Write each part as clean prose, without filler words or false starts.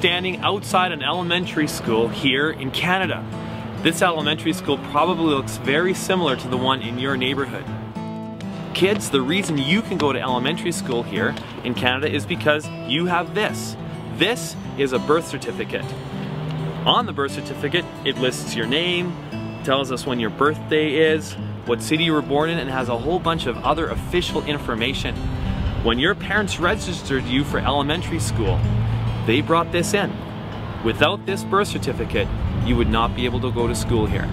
standing outside an elementary school here in Canada. This elementary school probably looks very similar to the one in your neighborhood. Kids, the reason you can go to elementary school here in Canada is because you have this. This is a birth certificate. On the birth certificate, it lists your name, tells us when your birthday is, what city you were born in, and has a whole bunch of other official information. When your parents registered you for elementary school, they brought this in. Without this birth certificate, you would not be able to go to school here.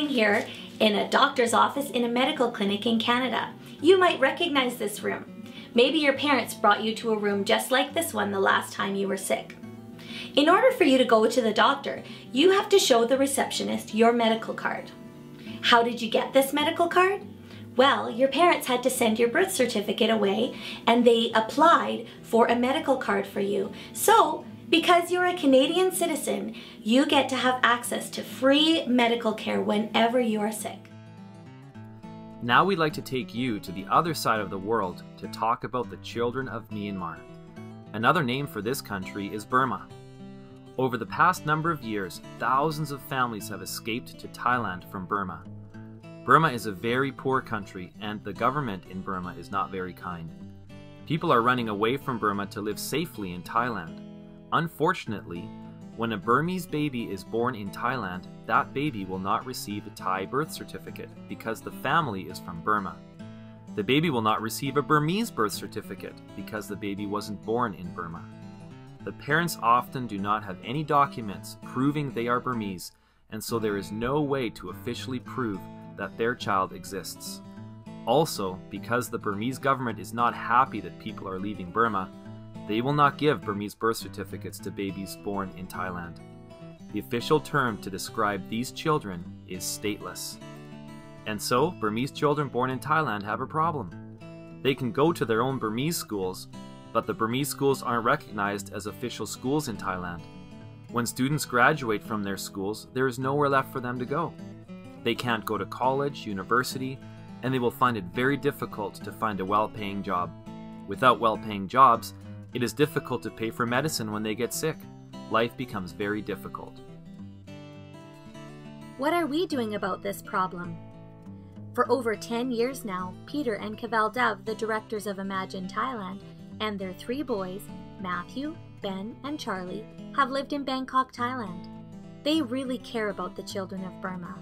Here in a doctor's office in a medical clinic in Canada. You might recognize this room. Maybe your parents brought you to a room just like this one the last time you were sick. In order for you to go to the doctor, you have to show the receptionist your medical card. How did you get this medical card? Well, your parents had to send your birth certificate away and they applied for a medical card for you. So, because you're a Canadian citizen, you get to have access to free medical care whenever you are sick. Now we'd like to take you to the other side of the world to talk about the children of Myanmar. Another name for this country is Burma. Over the past number of years, thousands of families have escaped to Thailand from Burma. Burma is a very poor country and the government in Burma is not very kind. People are running away from Burma to live safely in Thailand. Unfortunately, when a Burmese baby is born in Thailand, that baby will not receive a Thai birth certificate because the family is from Burma. The baby will not receive a Burmese birth certificate because the baby wasn't born in Burma. The parents often do not have any documents proving they are Burmese, and so there is no way to officially prove that their child exists. Also, because the Burmese government is not happy that people are leaving Burma, they will not give Burmese birth certificates to babies born in Thailand. The official term to describe these children is stateless. And so, Burmese children born in Thailand have a problem. They can go to their own Burmese schools, but the Burmese schools aren't recognized as official schools in Thailand. When students graduate from their schools, there is nowhere left for them to go. They can't go to college, university, and they will find it very difficult to find a well-paying job. Without well-paying jobs, it is difficult to pay for medicine when they get sick. Life becomes very difficult. What are we doing about this problem? For over 10 years now, Peter and Kaval Dove, the directors of Imagine Thailand, and their 3 boys, Matthew, Ben, and Charlie, have lived in Bangkok, Thailand. They really care about the children of Burma.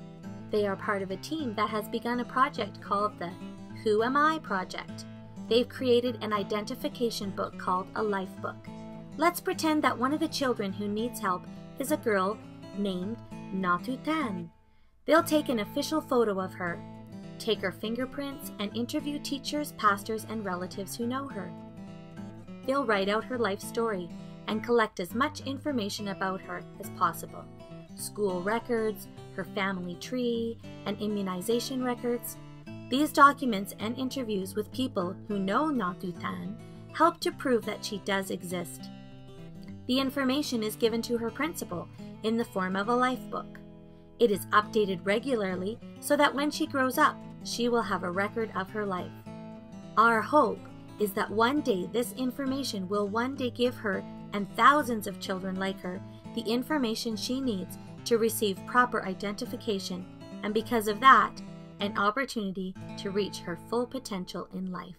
They are part of a team that has begun a project called the Who Am I Project. They've created an identification book called a life book. Let's pretend that one of the children who needs help is a girl named Natu Tan. They'll take an official photo of her, take her fingerprints, and interview teachers, pastors, and relatives who know her. They'll write out her life story and collect as much information about her as possible. School records, her family tree, and immunization records. These documents and interviews with people who know Natu Tan help to prove that she does exist. The information is given to her principal in the form of a life book. It is updated regularly so that when she grows up, she will have a record of her life. Our hope is that one day this information will one day give her and thousands of children like her the information she needs to receive proper identification, and because of that, an opportunity to reach her full potential in life.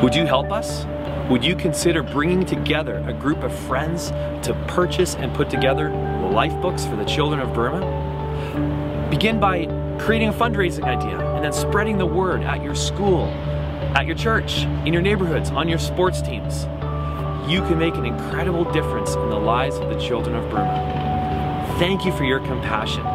Would you help us? Would you consider bringing together a group of friends to purchase and put together life books for the children of Burma? Begin by creating a fundraising idea and then spreading the word at your school, at your church, in your neighborhoods, on your sports teams. You can make an incredible difference in the lives of the children of Burma. Thank you for your compassion.